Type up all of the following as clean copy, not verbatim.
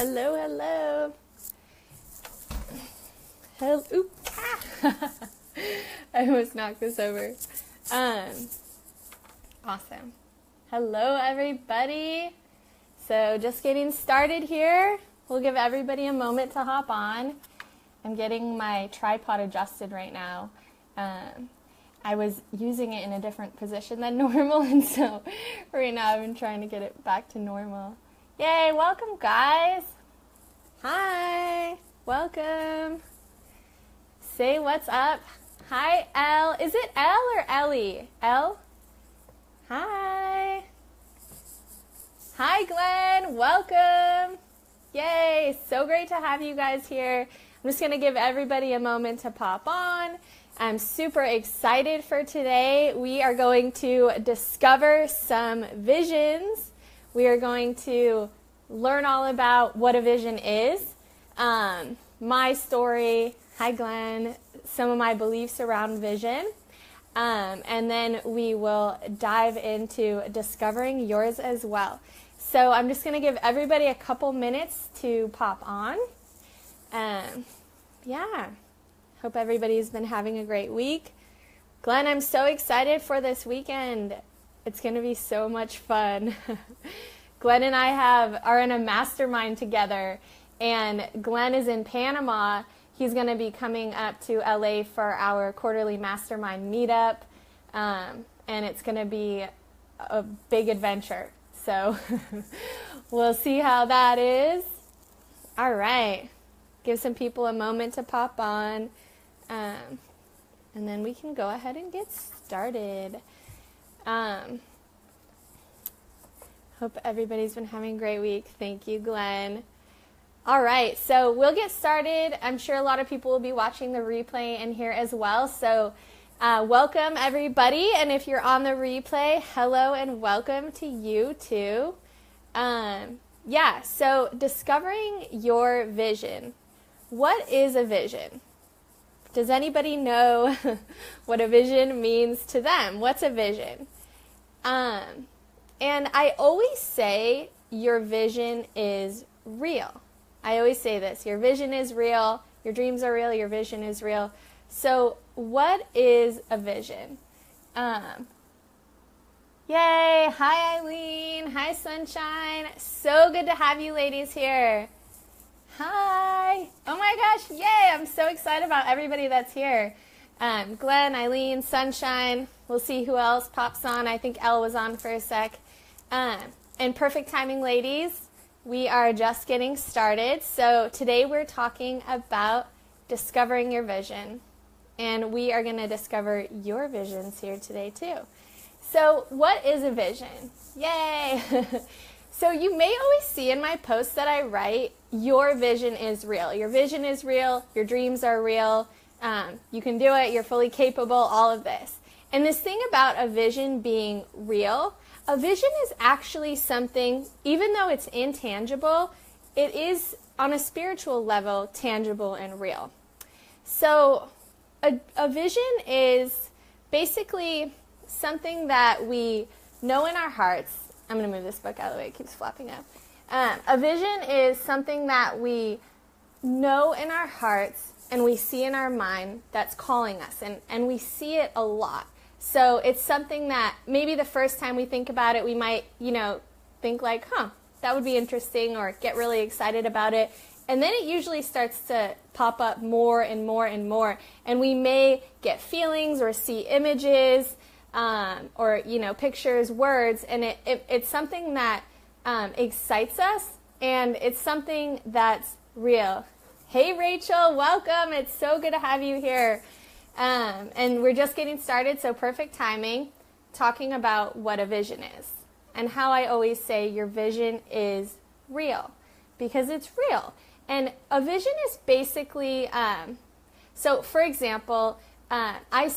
Hello, hello. Hello. Oop. Ah. I almost knocked this over. Awesome. Hello, everybody. So just getting started here. We'll give everybody a moment to hop on. I'm getting my tripod adjusted right now. I was using it in a different position than normal, and so right now I've been trying to get it back to normal. Yay, welcome guys. Hi, welcome. Say what's up. Hi, Elle. Is it Elle or Ellie? Elle? Hi. Hi, Glenn. Welcome. Yay, so great to have you guys here. I'm just going to give everybody a moment to pop on. I'm super excited for today. We are going to discover some visions. We are going to learn all about what a vision is, my story, hi Glenn, some of my beliefs around vision, and then we will dive into discovering yours as well. So I'm just going to give everybody a couple minutes to pop on. Yeah, hope everybody's been having a great week. Glenn, I'm so excited for this weekend. It's going to be so much fun. Glenn and I are in a mastermind together, and Glenn is in Panama. He's going to be coming up to LA for our quarterly mastermind meetup, and it's going to be a big adventure. So we'll see how that is. All right. Give some people a moment to pop on, and then we can go ahead and get started. Hope everybody's been having a great week. Thank you, Glenn. All right, so we'll get started. I'm sure a lot of people will be watching the replay in here as well. So welcome, everybody. And if you're on the replay, hello and welcome to you too. Yeah, so discovering your vision. What is a vision? Does anybody know what a vision means to them? What's a vision? And I always say your vision is real. I always say this, your vision is real, your dreams are real, your vision is real. So what is a vision? Yay, hi Eileen, hi Sunshine. So good to have you ladies here. Hi, oh my gosh, yay, I'm so excited about everybody that's here. Glenn, Eileen, Sunshine, we'll see who else pops on. I think Elle was on for a sec. And perfect timing, ladies. We are just getting started. So today we're talking about discovering your vision. And we are going to discover your visions here today too. So what is a vision? Yay! So you may always see in my posts that I write, your vision is real. Your vision is real. Your dreams are real. You can do it. You're fully capable. All of this. And this thing about a vision being real, a vision is actually something, even though it's intangible, it is on a spiritual level tangible and real. So a vision is basically something that we know in our hearts. I'm going to move this book out of the way. It keeps flopping up. A vision is something that we know in our hearts and we see in our mind that's calling us. And we see it a lot. So it's something that maybe the first time we think about it, we might, think like, that would be interesting, or get really excited about it. And then it usually starts to pop up more and more and more. And we may get feelings or see images, or, pictures, words. And it's something that excites us, and it's something that's real. Hey, Rachel, welcome. It's so good to have you here. And we're just getting started, so perfect timing, talking about what a vision is. And how I always say your vision is real, because it's real. And a vision is basically, so for example, I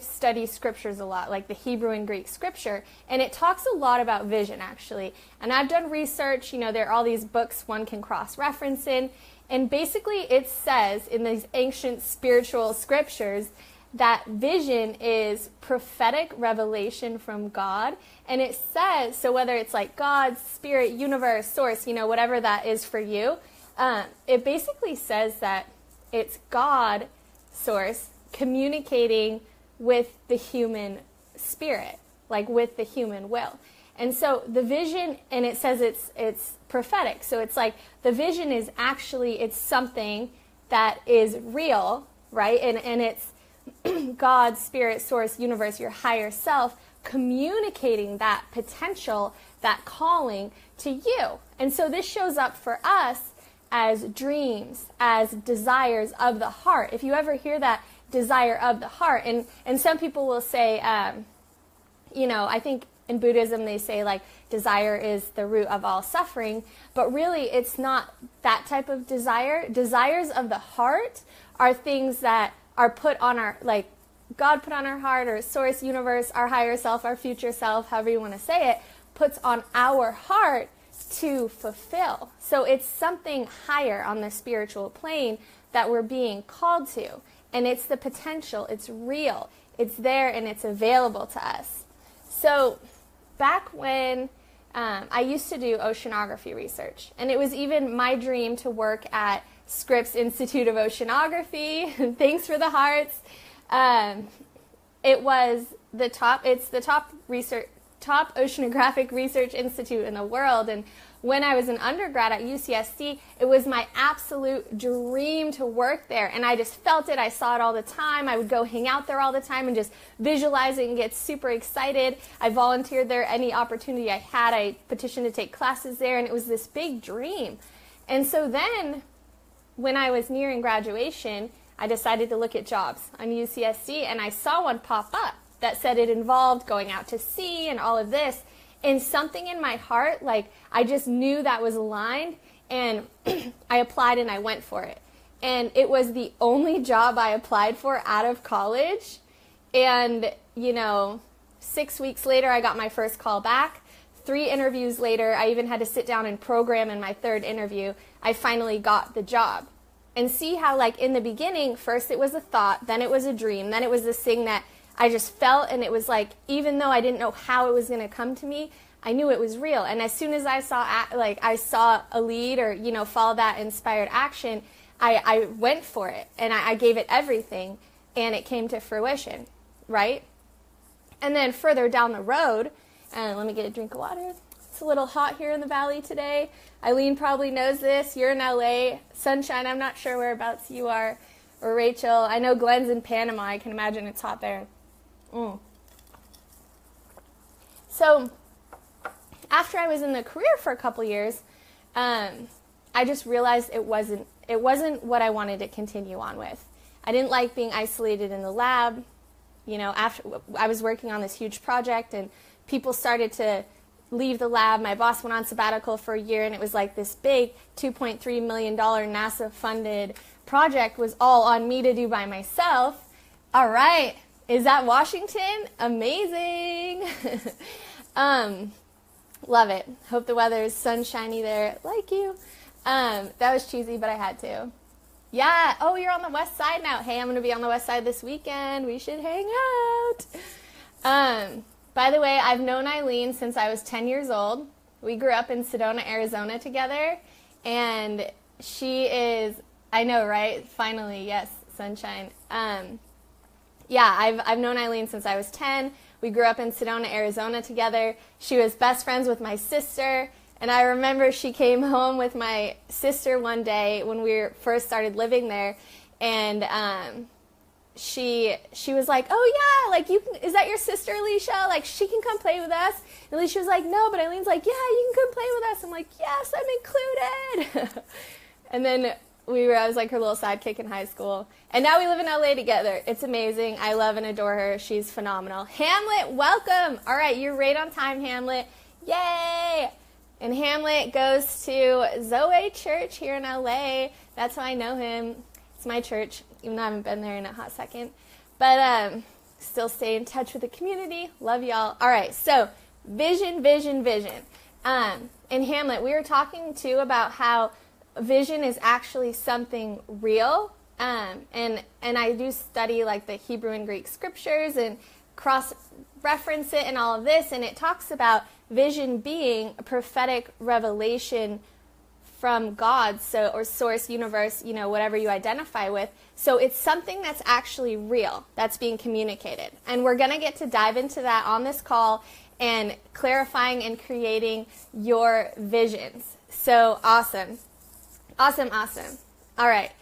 study scriptures a lot, like the Hebrew and Greek scripture, and it talks a lot about vision, actually. And I've done research, there are all these books one can cross-reference in. And basically it says in these ancient spiritual scriptures that vision is prophetic revelation from God. And it says, so whether it's like God, spirit, universe, source, whatever that is for you, it basically says that it's God, source, communicating with the human spirit, like with the human will. And so the vision, and it says it's prophetic. So it's like the vision is actually, it's something that is real, right? And it's God, spirit, source, universe, your higher self, communicating that potential, that calling to you. And so this shows up for us as dreams, as desires of the heart. If you ever hear that desire of the heart, and some people will say, I think in Buddhism they say like desire is the root of all suffering, but really it's not that type of desire. Desires of the heart are things that are put on our, like God put on our heart, or source, universe, our higher self, our future self, however you want to say it, puts on our heart to fulfill. So it's something higher on the spiritual plane that we're being called to. And it's the potential, it's real, it's there, and it's available to us. So back when I used to do oceanography research, and it was even my dream to work at Scripps Institute of Oceanography. Thanks for the hearts. It was it's the top oceanographic research institute in the world. And when I was an undergrad at UCSD, it was my absolute dream to work there. And I just felt it. I saw it all the time. I would go hang out there all the time and just visualize it and get super excited. I volunteered there any opportunity I had. I petitioned to take classes there, and it was this big dream. And so then when I was nearing graduation, I decided to look at jobs on UCSD, and I saw one pop up that said it involved going out to sea and all of this. And something in my heart, like I just knew that was aligned, and I applied and I went for it. And it was the only job I applied for out of college. And, 6 weeks later, I got my first call back. 3 interviews later, I even had to sit down and program in my 3rd interview. I finally got the job. And see how, like, in the beginning, first it was a thought, then it was a dream, then it was this thing that I just felt, and it was like, even though I didn't know how it was going to come to me, I knew it was real. And as soon as I saw a lead or, follow that inspired action, I went for it, and I gave it everything, and it came to fruition, right? And then further down the road, let me get a drink of water. It's a little hot here in the valley today. Eileen probably knows this. You're in LA. Sunshine, I'm not sure whereabouts you are. Or Rachel. I know Glenn's in Panama. I can imagine it's hot there. So after I was in the career for a couple years, I just realized it wasn't what I wanted to continue on with. I didn't like being isolated in the lab. After I was working on this huge project, and people started to leave the lab. My boss went on sabbatical for a year, and it was like this big $2.3 million NASA-funded project was all on me to do by myself. All right. Is that Washington? Amazing. Love it. Hope the weather is sunshiny there. Like you. That was cheesy, but I had to. Yeah. Oh, you're on the west side now. Hey, I'm going to be on the west side this weekend. We should hang out. By the way, I've known Eileen since I was 10 years old. We grew up in Sedona, Arizona together. And she is, I know, right? Finally, yes, sunshine. Yeah, I've known Eileen since I was 10. We grew up in Sedona, Arizona together. She was best friends with my sister. And I remember she came home with my sister one day when we first started living there. And she was like, oh yeah, like is that your sister Alicia? Like she can come play with us. And Alicia was like, no, but Eileen's like, yeah, you can come play with us. I'm like, yes, I'm included. And then I was like her little sidekick in high school. And now we live in LA together. It's amazing. I love and adore her. She's phenomenal. Hamlet, welcome. All right, you're right on time, Hamlet. Yay. And Hamlet goes to Zoe Church here in LA. That's how I know him. It's my church, even though I haven't been there in a hot second. But still stay in touch with the community. Love y'all. All right, so vision. In Hamlet, we were talking, too, about how vision is actually something real, And I do study like the Hebrew and Greek scriptures and cross-reference it and all of this. And it talks about vision being a prophetic revelation from God, so, or source, universe, whatever you identify with. So it's something that's actually real, that's being communicated. And we're going to get to dive into that on this call and clarifying and creating your visions. So awesome. Awesome. All right.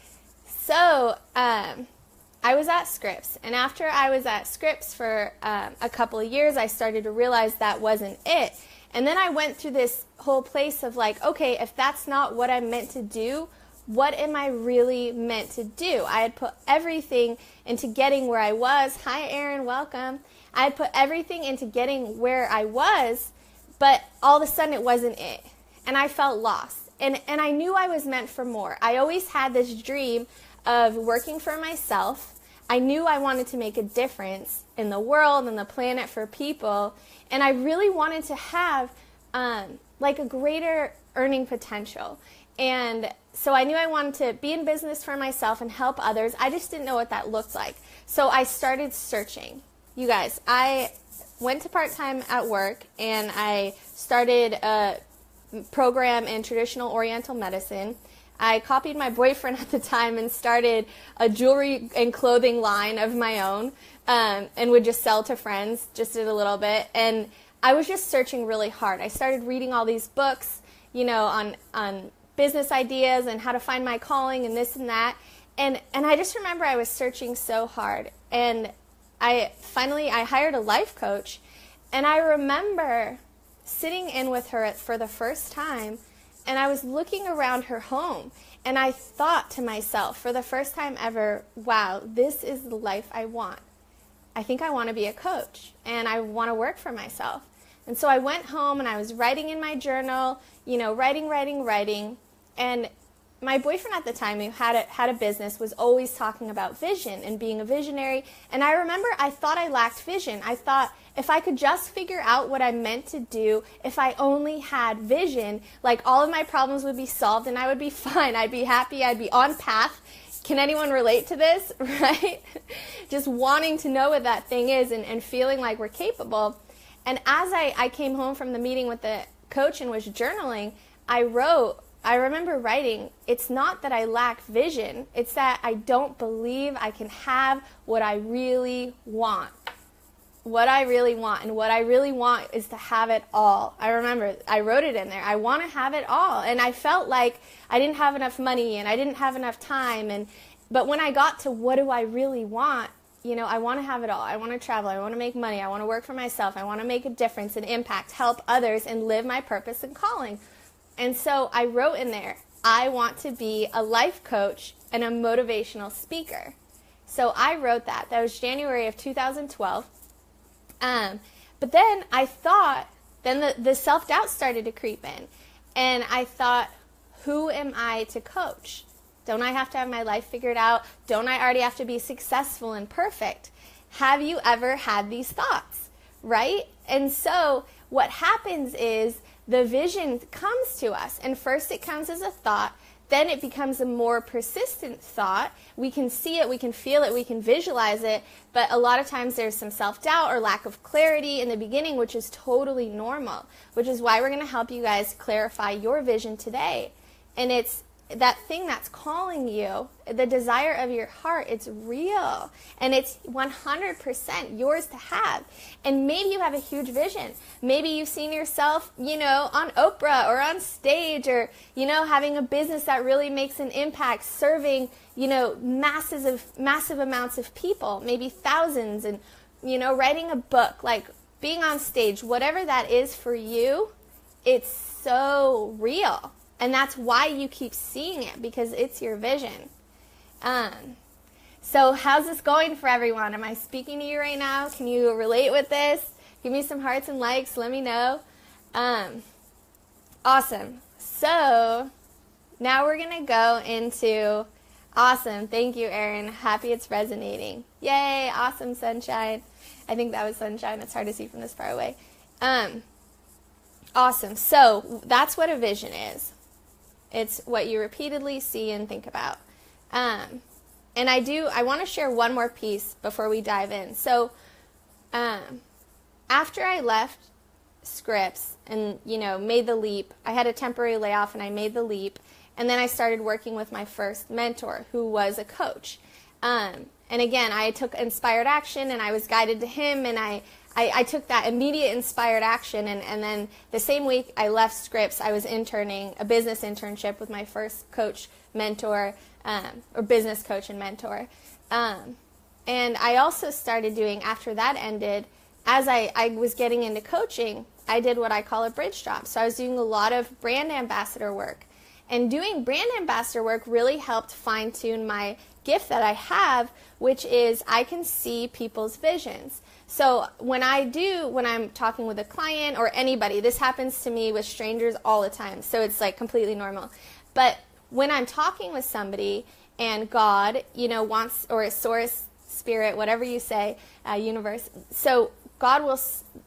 So I was at Scripps, and after I was at Scripps for a couple of years, I started to realize that wasn't it. And then I went through this whole place of like, okay, if that's not what I'm meant to do, what am I really meant to do? I had put everything into getting where I was. Hi, Aaron, welcome. I had put everything into getting where I was, but all of a sudden it wasn't it. And I felt lost. And I knew I was meant for more. I always had this dream of working for myself. I knew I wanted to make a difference in the world and the planet for people. And I really wanted to have like a greater earning potential. And so I knew I wanted to be in business for myself and help others. I just didn't know what that looked like. So I started searching. You guys, I went to part-time at work and I started a program in traditional Oriental medicine. I copied my boyfriend at the time and started a jewelry and clothing line of my own, and would just sell to friends, just did a little bit. And I was just searching really hard. I started reading all these books, on business ideas and how to find my calling and this and that. And I just remember I was searching so hard. And I hired a life coach, and I remember sitting in with her for the first time, and I was looking around her home, and I thought to myself for the first time ever, wow, this is the life I want. I think I want to be a coach, and I want to work for myself. And so I went home, and I was writing in my journal, writing, and my boyfriend at the time, who had a business, was always talking about vision and being a visionary. And I remember I thought I lacked vision. I thought if I could just figure out what I meant to do, if I only had vision, like all of my problems would be solved and I would be fine. I'd be happy. I'd be on path. Can anyone relate to this, right? Just wanting to know what that thing is and feeling like we're capable. And as I came home from the meeting with the coach and was journaling, I remember writing, it's not that I lack vision, it's that I don't believe I can have what I really want. What I really want, and what I really want is to have it all. I remember I wrote it in there. I want to have it all. And I felt like I didn't have enough money and I didn't have enough time. But when I got to what do I really want, I want to have it all. I want to travel. I want to make money. I want to work for myself. I want to make a difference and impact, help others, and live my purpose and calling. And so I wrote in there, I want to be a life coach and a motivational speaker. So I wrote that. That was January of 2012. But then I thought, the self-doubt started to creep in. And I thought, who am I to coach? Don't I have to have my life figured out? Don't I already have to be successful and perfect? Have you ever had these thoughts, right? And so what happens is the vision comes to us. And first it comes as a thought. Then it becomes a more persistent thought. We can see it, we can feel it, we can visualize it, but a lot of times there's some self-doubt or lack of clarity in the beginning, which is totally normal, which is why we're going to help you guys clarify your vision today. And it's that thing that's calling you, the desire of your heart, it's real. And it's 100% yours to have. And maybe you have a huge vision. Maybe you've seen yourself, on Oprah or on stage or, having a business that really makes an impact, serving, massive amounts of people, maybe thousands, and, writing a book, like being on stage, whatever that is for you, it's so real. And that's why you keep seeing it, because it's your vision. So how's this going for everyone? Am I speaking to you right now? Can you relate with this? Give me some hearts and likes. Let me know. Awesome. So now we're going to go into, awesome. Thank you, Erin. Happy it's resonating. Yay. Awesome, sunshine. I think that was sunshine. It's hard to see from this far away. Awesome. So that's what a vision is. It's what you repeatedly see and think about. And I want to share one more piece before we dive in. So after I left Scripps and, made the leap, I had a temporary layoff and I made the leap. And then I started working with my first mentor, who was a coach. And again, I took inspired action and I was guided to him, and I took that immediate inspired action. And then the same week I left Scripps, I was interning, a business internship with my first coach, mentor, or business coach and mentor. And I also started doing, after that ended, as I was getting into coaching, I did what I call a bridge job. So I was doing a lot of brand ambassador work. And doing brand ambassador work really helped fine-tune my gift that I have, which is I can see people's visions. So when I'm talking with a client or anybody, this happens to me with strangers all the time, so it's like completely normal. But when I'm talking with somebody and God, wants, or a source, spirit, whatever you say, universe, so God will,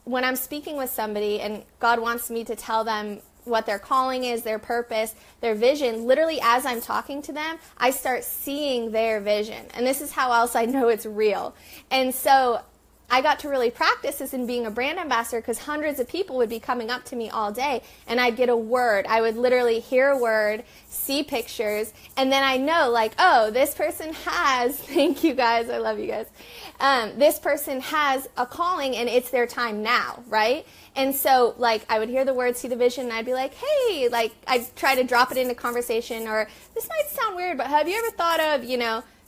when I'm speaking with somebody and God wants me to tell them what their calling is, their purpose, their vision, literally as I'm talking to them, I start seeing their vision. And this is how else I know it's real. And so I got to really practice this in being a brand ambassador, because hundreds of people would be coming up to me all day and I'd get a word. I would literally hear a word, see pictures, and then I know, like, oh, this person has, thank you guys, I love you guys, this person has a calling and it's their time now, right? And so, like, I would hear the word, see the vision, and I'd be like, hey, like, I'd try to drop it into conversation, or this might sound weird, but have you ever thought of,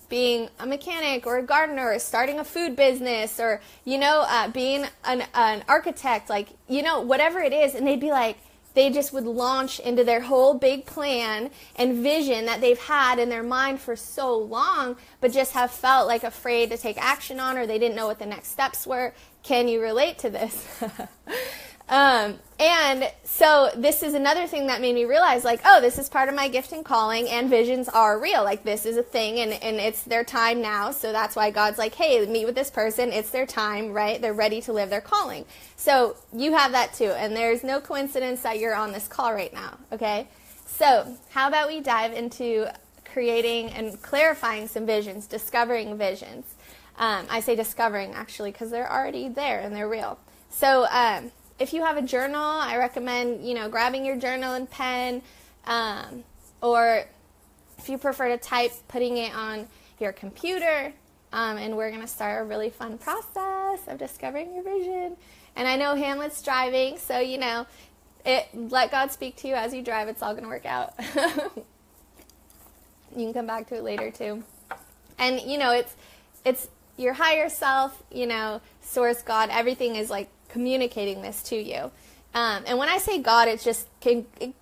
being a mechanic or a gardener or starting a food business, or, being an architect, like, whatever it is. And they'd be like, they just would launch into their whole big plan and vision that they've had in their mind for so long, but just have felt like afraid to take action on, or they didn't know what the next steps were. Can you relate to this? And so this is another thing that made me realize, like, oh, this is part of my gift and calling, and visions are real. Like, this is a thing, and it's their time now. So that's why God's like, hey, meet with this person. It's their time, right? They're ready to live their calling. So you have that too. And there's no coincidence that you're on this call right now. Okay. So how about we dive into creating and clarifying some visions, discovering visions. I say discovering, actually, because they're already there and they're real. So, if you have a journal, I recommend, grabbing your journal and pen, or if you prefer to type, putting it on your computer, and we're going to start a really fun process of discovering your vision. And I know Hamlet's driving, so, let God speak to you as you drive. It's all going to work out. You can come back to it later, too. And, it's your higher self, source, God, everything is like communicating this to you. And when I say God, it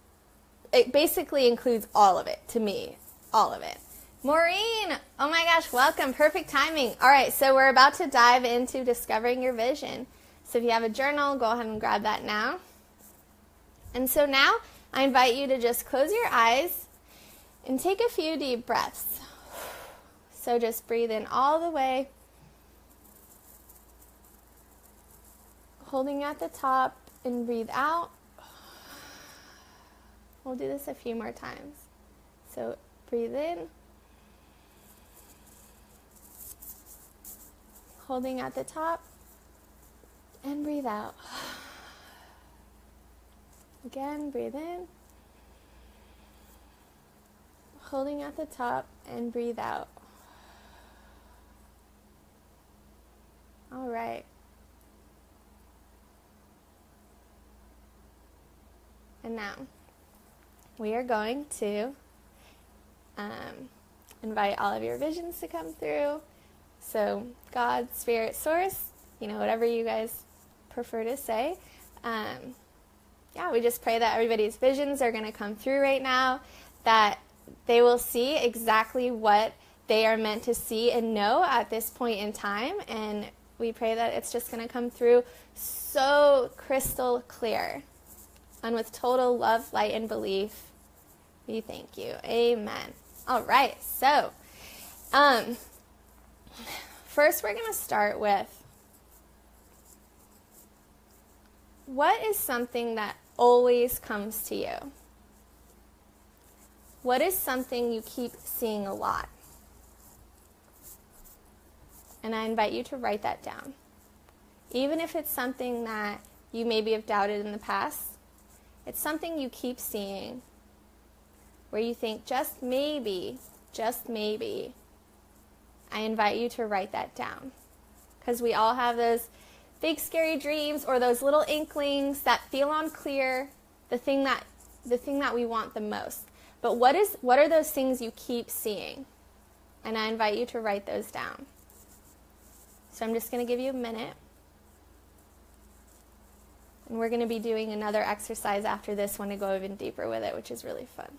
basically includes all of it to me, all of it. Maureen, oh my gosh, welcome. Perfect timing. All right, so we're about to dive into discovering your vision. So if you have a journal, go ahead and grab that now. And so now I invite you to just close your eyes and take a few deep breaths. So just breathe in all the way, holding at the top, and breathe out. We'll do this a few more times. So breathe in, holding at the top, and breathe out. Again, breathe in, holding at the top, and breathe out. All right. And now we are going to invite all of your visions to come through. So God, Spirit, Source, whatever you guys prefer to say. We just pray that everybody's visions are going to come through right now, that they will see exactly what they are meant to see and know at this point in time. And we pray that it's just going to come through so crystal clear. And with total love, light, and belief, we thank you. Amen. All right. So, first we're going to start with, what is something that always comes to you? What is something you keep seeing a lot? And I invite you to write that down. Even if it's something that you maybe have doubted in the past, it's something you keep seeing where you think, just maybe, I invite you to write that down. Because we all have those big scary dreams or those little inklings that feel unclear, the thing that we want the most. But what are those things you keep seeing? And I invite you to write those down. So I'm just going to give you a minute. And we're going to be doing another exercise after this one to go even deeper with it, which is really fun.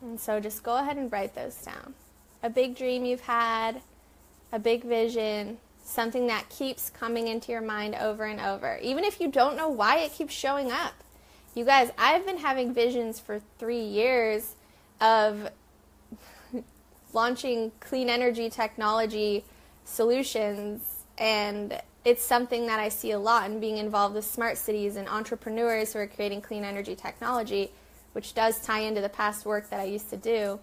And so just go ahead and write those down. A big dream you've had, a big vision, something that keeps coming into your mind over and over. Even if you don't know why it keeps showing up. You guys, I've been having visions for 3 years of launching clean energy technology solutions, and it's something that I see a lot in being involved with smart cities and entrepreneurs who are creating clean energy technology, which does tie into the past work that I used to do.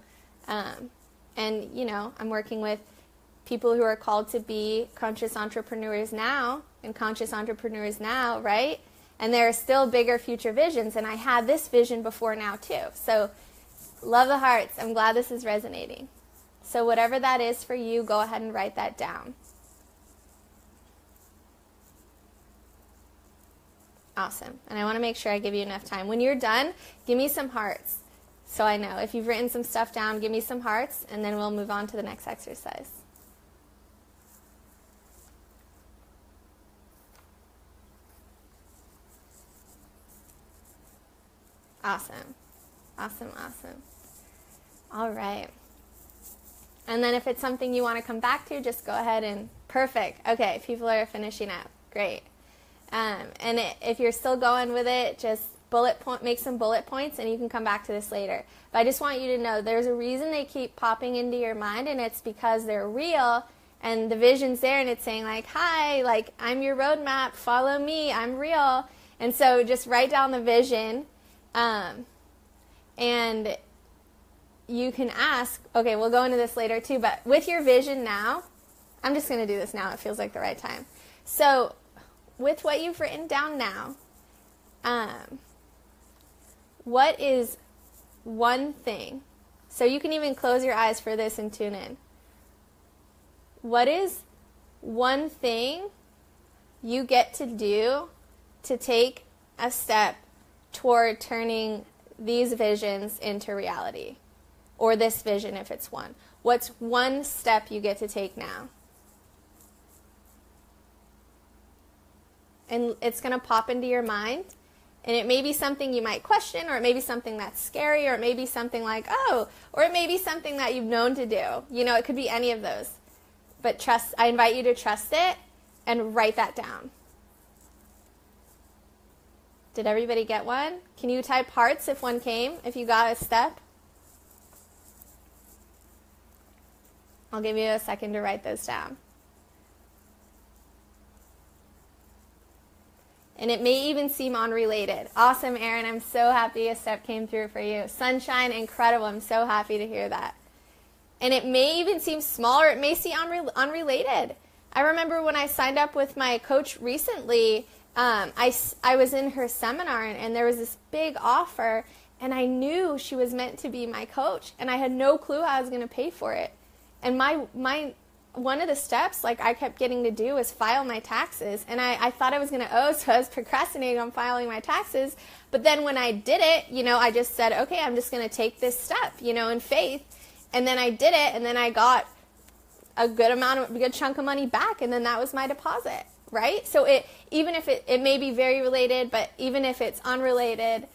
And, you know, I'm working with people who are called to be conscious entrepreneurs now, right? And there are still bigger future visions, and I had this vision before now too. So, love the hearts. I'm glad this is resonating. So whatever that is for you, go ahead and write that down. Awesome. And I want to make sure I give you enough time. When you're done, give me some hearts. So I know. If you've written some stuff down, give me some hearts, and then we'll move on to the next exercise. Awesome. Awesome, awesome. All right. And then if it's something you want to come back to, just go ahead and, perfect. Okay, people are finishing up. Great. If you're still going with it, just make some bullet points, and you can come back to this later. But I just want you to know there's a reason they keep popping into your mind, and it's because they're real, and the vision's there, and it's saying like, hi, like, I'm your roadmap, follow me, I'm real. And so just write down the vision, and you can ask, okay, we'll go into this later too, but with your vision now, I'm just going to do this now. It feels like the right time. So with what you've written down now, what is one thing? So you can even close your eyes for this and tune in. What is one thing you get to do to take a step toward turning these visions into reality? Or this vision if it's one. What's one step you get to take now? And it's going to pop into your mind. And it may be something you might question, or it may be something that's scary, or it may be something like, oh, or it may be something that you've known to do. You know, it could be any of those. But I invite you to trust it and write that down. Did everybody get one? Can you type hearts if one came, if you got a step? I'll give you a second to write those down. And it may even seem unrelated. Awesome, Erin. I'm so happy a step came through for you. Sunshine, incredible. I'm so happy to hear that. And it may even seem small, or it may seem unrelated. I remember when I signed up with my coach recently, I was in her seminar, and there was this big offer, and I knew she was meant to be my coach, and I had no clue how I was going to pay for it. And one of the steps, like, I kept getting to do was file my taxes. And I thought I was going to owe, so I was procrastinating on filing my taxes. But then when I did it, you know, I just said, okay, I'm just going to take this step, you know, in faith. And then I did it, and then I got a good chunk of money back, and then that was my deposit, right? So even if it may be very related, but even if it's unrelated,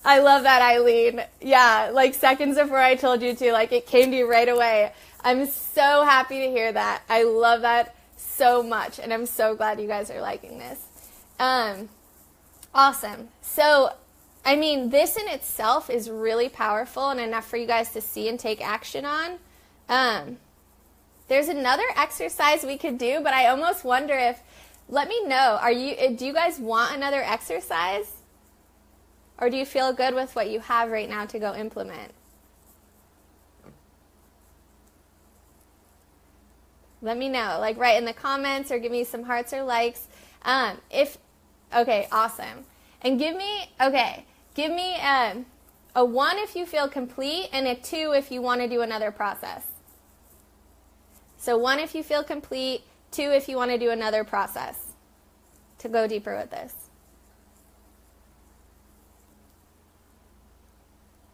I love that, Eileen. Yeah, like seconds before I told you to, like, it came to you right away. I'm so happy to hear that. I love that so much, and I'm so glad you guys are liking this. Awesome. So, I mean, this in itself is really powerful and enough for you guys to see and take action on. There's another exercise we could do, but I almost wonder if, let me know, do you guys want another exercise? Or do you feel good with what you have right now to go implement? Let me know. Like, write in the comments or give me some hearts or likes. Okay, awesome. And give me a 1 if you feel complete and a 2 if you want to do another process. So 1 if you feel complete, 2 if you want to do another process to go deeper with this.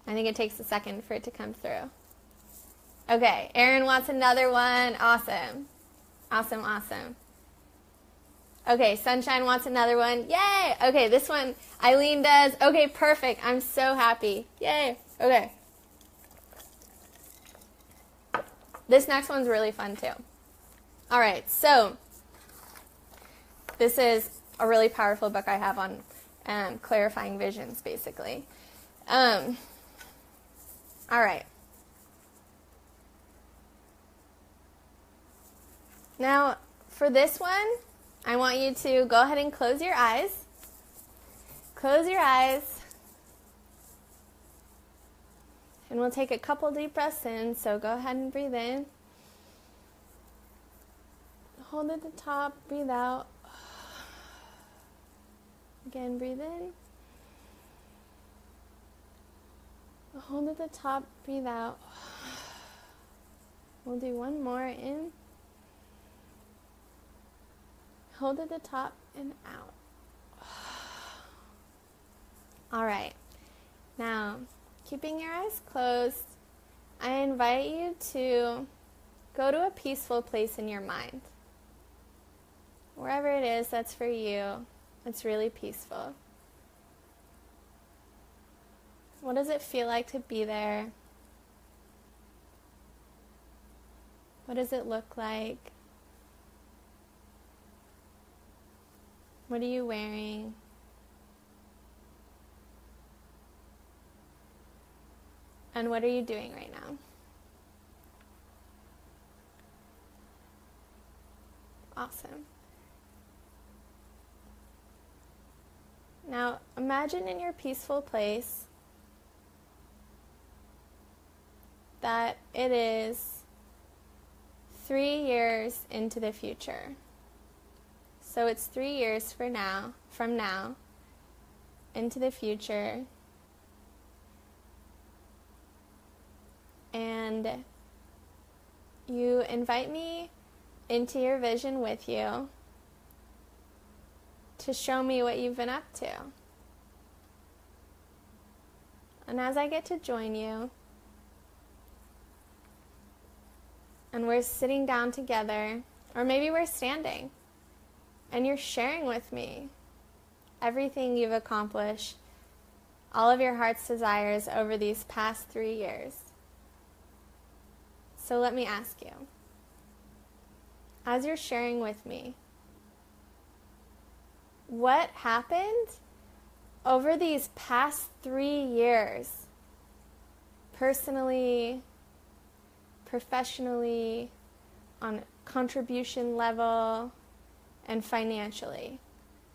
I think it takes a second for it to come through. Okay, Erin wants another one. Awesome. Awesome, awesome. Okay, Sunshine wants another one. Yay! Okay, this one Eileen does. Okay, perfect. I'm so happy. Yay. Okay. This next one's really fun too. All right, so this is a really powerful book I have on clarifying visions, basically. All right. Now, for this one, I want you to go ahead and close your eyes. Close your eyes. And we'll take a couple deep breaths in, so go ahead and breathe in. Hold at the top, breathe out. Again, breathe in. Hold at the top, breathe out. We'll do one more in. Hold at the top and out. All right. Now, keeping your eyes closed, I invite you to go to a peaceful place in your mind. Wherever it is that's for you, it's really peaceful. What does it feel like to be there? What does it look like? What are you wearing? And what are you doing right now? Awesome. Now, imagine in your peaceful place that it is 3 years into the future. So it's 3 years from now, into the future. And you invite me into your vision with you to show me what you've been up to. And as I get to join you, and we're sitting down together, or maybe we're standing, and you're sharing with me everything you've accomplished, all of your heart's desires over these past 3 years. So let me ask you, as you're sharing with me, what happened over these past 3 years, personally, professionally, on contribution level, and financially?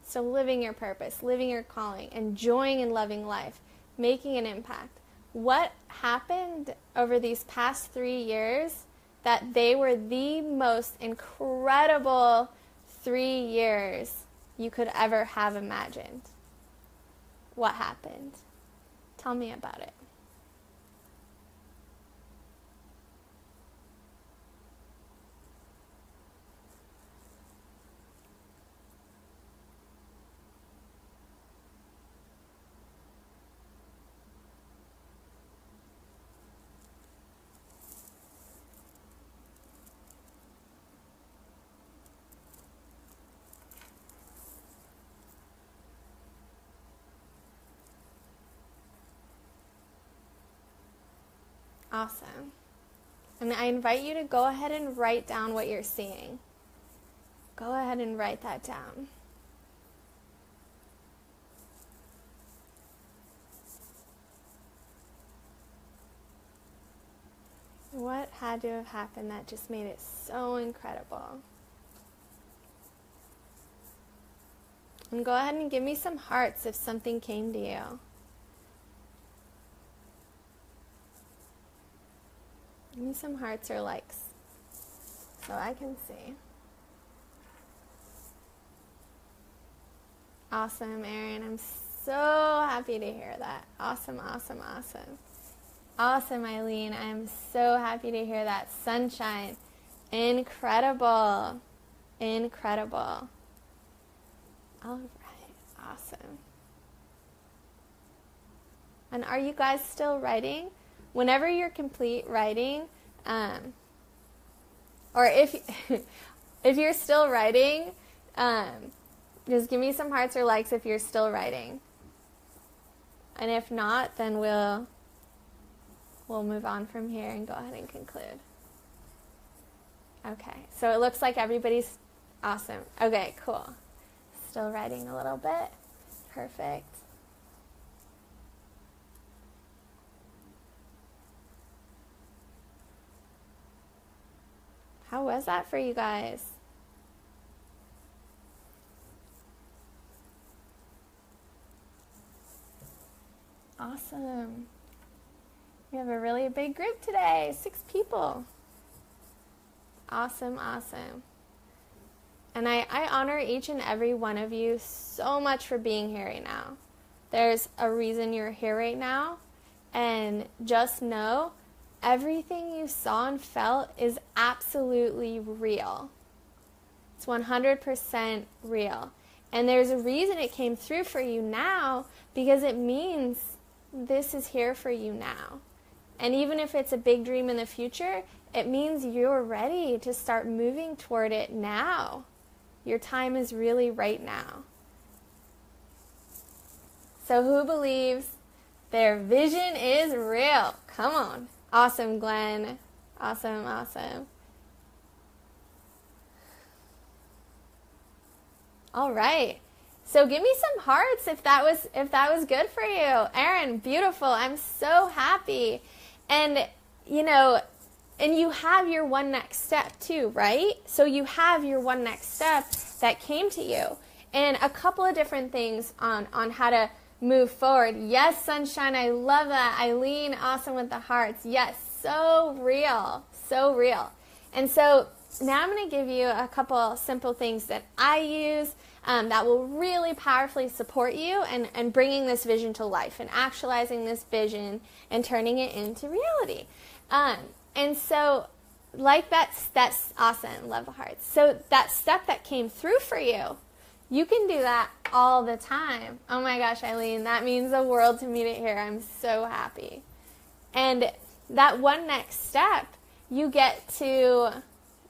So living your purpose, living your calling, enjoying and loving life, making an impact. What happened over these past 3 years that they were the most incredible 3 years you could ever have imagined? What happened? Tell me about it. Awesome. And I invite you to go ahead and write down what you're seeing. Go ahead and write that down. What had to have happened that just made it so incredible? And go ahead and give me some hearts if something came to you. Give me some hearts or likes so I can see. Awesome, Erin. I'm so happy to hear that. Awesome, awesome, awesome. Awesome, Eileen. I'm so happy to hear that. Sunshine. Incredible. Incredible. All right. Awesome. And are you guys still writing? Whenever you're complete writing, or if if you're still writing, just give me some hearts or likes if you're still writing. And if not, then we'll move on from here and go ahead and conclude. Okay, so it looks like everybody's awesome. Okay, cool. Still writing a little bit. Perfect. How was that for you guys? Awesome. We have a really big group today, 6 people. Awesome, awesome. And I honor each and every one of you so much for being here right now. There's a reason you're here right now. And just know, everything you saw and felt is absolutely real. It's 100% real. And there's a reason it came through for you now, because it means this is here for you now. And even if it's a big dream in the future, it means you're ready to start moving toward it now. Your time is really right now. So who believes their vision is real? Come on. Awesome, Glenn. Awesome, awesome. All right. So give me some hearts if that was good for you. Erin, beautiful. I'm so happy. And and you have your one next step too, right? So you have your one next step that came to you. And a couple of different things on how to move forward. Yes, Sunshine, I love that. Eileen, awesome with the hearts. Yes, so real, so real. And so now I'm going to give you a couple simple things that I use that will really powerfully support you and bringing this vision to life and actualizing this vision and turning it into reality. And so like that's awesome. Love the hearts. So that step that came through for you, you can do that all the time. Oh my gosh, Eileen, that means the world to me to hear. I'm so happy. And that one next step, you get to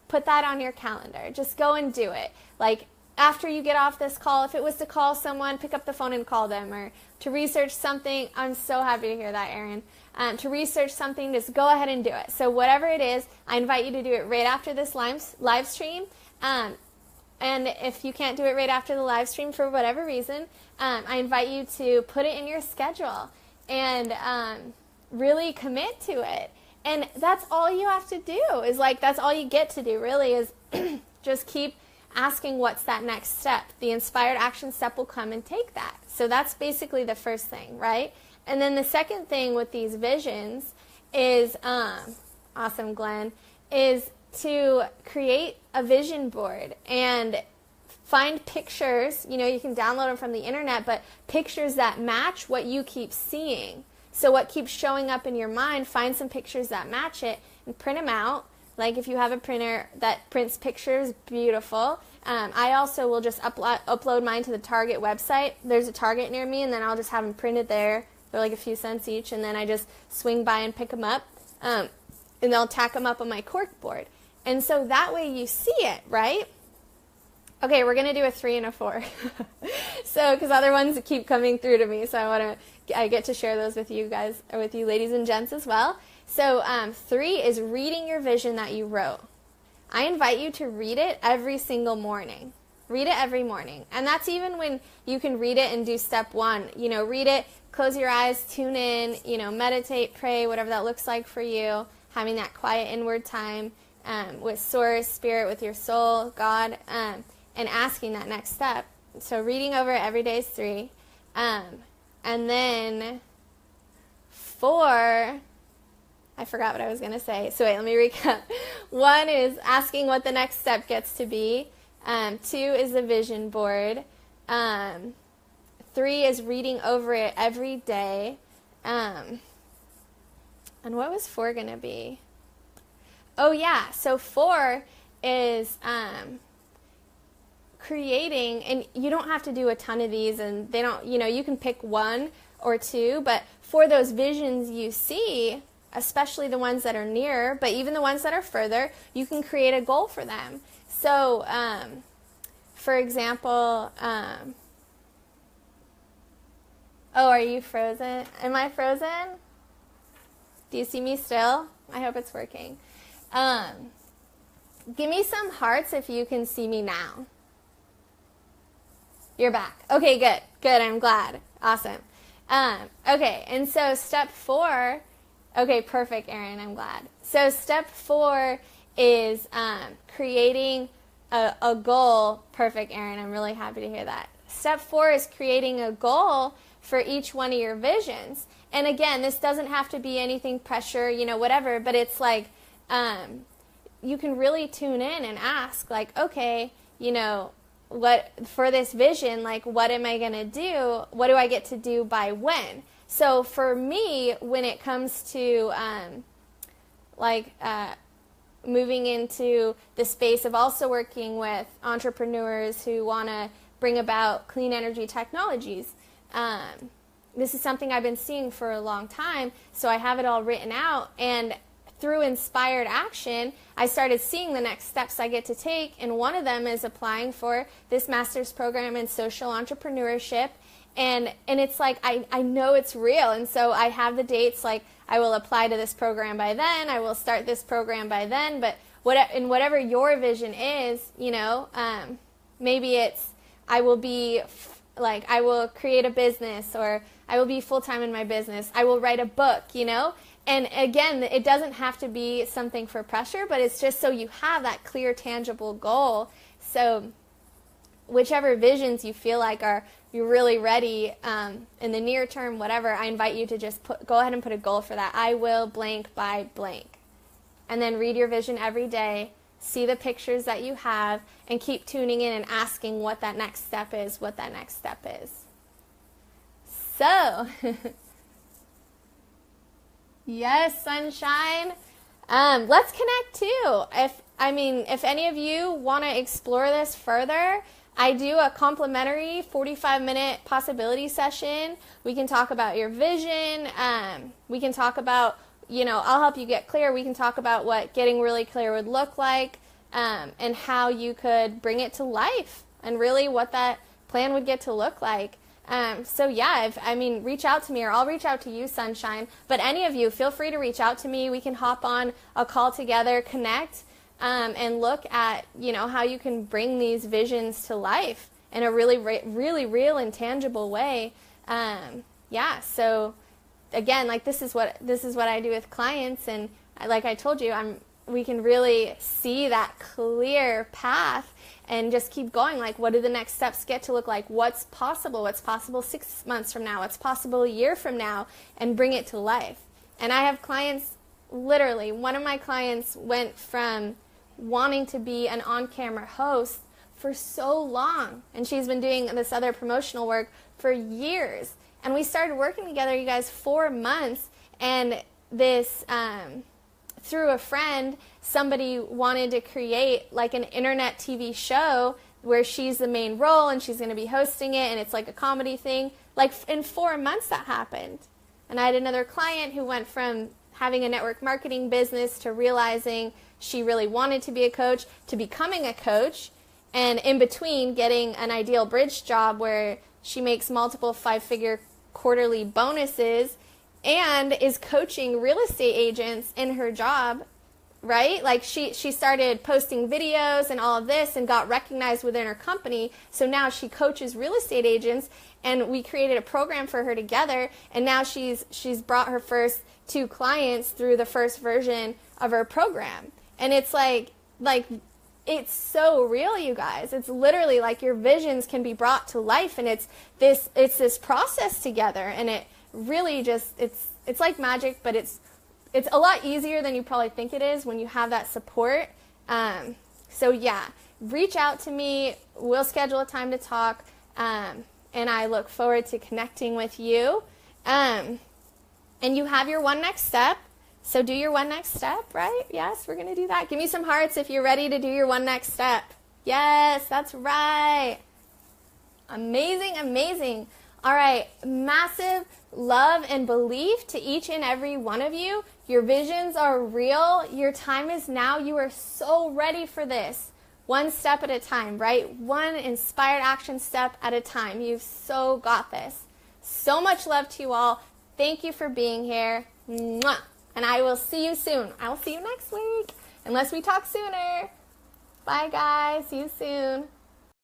put that on your calendar. Just go and do it. Like after you get off this call, if it was to call someone, pick up the phone and call them, or to research something. I'm so happy to hear that, Erin. To research something, just go ahead and do it. So whatever it is, I invite you to do it right after this live stream. And if you can't do it right after the live stream for whatever reason, I invite you to put it in your schedule and really commit to it. And that's all you have to do is that's all you get to do really is just keep asking what's that next step. The inspired action step will come and take that. So that's basically the first thing, right? And then the second thing with these visions is, awesome, Glenn, is to create a vision board and find pictures. You can download them from the internet, but pictures that match what you keep seeing. So what keeps showing up in your mind, find some pictures that match it and print them out. Like if you have a printer that prints pictures, beautiful. I also will just upload mine to the Target website. There's a Target near me, and then I'll just have them printed there. They're like a few cents each, and then I just swing by and pick them up, and I'll tack them up on my cork board. And so that way you see it, right? Okay, we're going to do a 3 and a 4. So, because other ones keep coming through to me, so I get to share those with you guys, or with you ladies and gents as well. So 3 is reading your vision that you wrote. I invite you to read it every single morning. Read it every morning. And that's even when you can read it and do step 1. Read it, close your eyes, tune in, meditate, pray, whatever that looks like for you, having that quiet inward time with Source, Spirit, with your soul, God, and asking that next step. So reading over it every day is 3. And then 4, I forgot what I was going to say. So wait, let me recap. 1 is asking what the next step gets to be. 2 is the vision board. 3 is reading over it every day. And what was 4 going to be? Oh, yeah. So 4 is creating, and you don't have to do a ton of these, and they don't, you can pick 1 or 2, but for those visions you see, especially the ones that are near, but even the ones that are further, you can create a goal for them. So, for example, oh, are you frozen? Am I frozen? Do you see me still? I hope it's working. Give me some hearts if you can see me now. You're back. Okay, good. Good, I'm glad. Awesome. Okay, and so step 4, okay, perfect, Erin, I'm glad. So step 4 is creating a goal. Perfect, Erin, I'm really happy to hear that. Step 4 is creating a goal for each one of your visions. And again, this doesn't have to be anything pressure, whatever, but it's like you can really tune in and ask, like, okay, what for this vision, like, what am I going to do? What do I get to do by when? So for me, when it comes to moving into the space of also working with entrepreneurs who want to bring about clean energy technologies, this is something I've been seeing for a long time, so I have it all written out, and through inspired action, I started seeing the next steps I get to take, and one of them is applying for this master's program in social entrepreneurship, and it's like, I know it's real, and so I have the dates, like, I will apply to this program by then, I will start this program by then, but whatever your vision is, maybe it's, I will create a business, or I will be full-time in my business, I will write a book, And again, it doesn't have to be something for pressure, but it's just so you have that clear, tangible goal. So whichever visions you feel like you're really ready in the near term, whatever, I invite you to just go ahead and put a goal for that. I will blank by blank. And then read your vision every day, see the pictures that you have, and keep tuning in and asking what that next step is, So... Yes, sunshine. Let's connect too. If any of you want to explore this further, I do a complimentary 45-minute possibility session. We can talk about your vision. We can talk about, I'll help you get clear. We can talk about what getting really clear would look like, and how you could bring it to life, and really what that plan would get to look like. So yeah, reach out to me, or I'll reach out to you, Sunshine. But any of you, feel free to reach out to me. We can hop on a call together, connect, and look at, how you can bring these visions to life in a really, really real and tangible way. So again, like this is what I do with clients, and like I told you, we can really see that clear path and just keep going. Like, what do the next steps get to look like? What's possible 6 months from now? What's possible a year from now? And bring it to life. And I have clients, literally, one of my clients went from wanting to be an on-camera host for so long, and she's been doing this other promotional work for years. And we started working together, you guys, 4 months, and this... through a friend, somebody wanted to create like an internet TV show where she's the main role and she's going to be hosting it, and it's like a comedy thing. Like in 4 months that happened. And I had another client who went from having a network marketing business to realizing she really wanted to be a coach to becoming a coach, and in between getting an Ideal Bridge job where she makes multiple 5-figure quarterly bonuses and is coaching real estate agents in her job, right? Like she started posting videos and all of this and got recognized within her company. So now she coaches real estate agents, and we created a program for her together. And now she's brought her first 2 clients through the first version of her program. And it's like it's so real, you guys. It's literally like your visions can be brought to life, and it's this process together, and it really just it's like magic, but it's it's a lot easier than you probably think it is when you have that support. So yeah, reach out to me. We'll schedule a time to talk. And I look forward to connecting with you. And you have your one next step. So do your one next step, right? Yes, we're going to do that. Give me some hearts if you're ready to do your one next step. Yes, that's right. Amazing, amazing. All right, massive love and belief to each and every one of you. Your visions are real. Your time is now. You are so ready for this. One step at a time, right? One inspired action step at a time. You've so got this. So much love to you all. Thank you for being here. Mwah. And I will see you soon. I will see you next week, unless we talk sooner. Bye, guys. See you soon.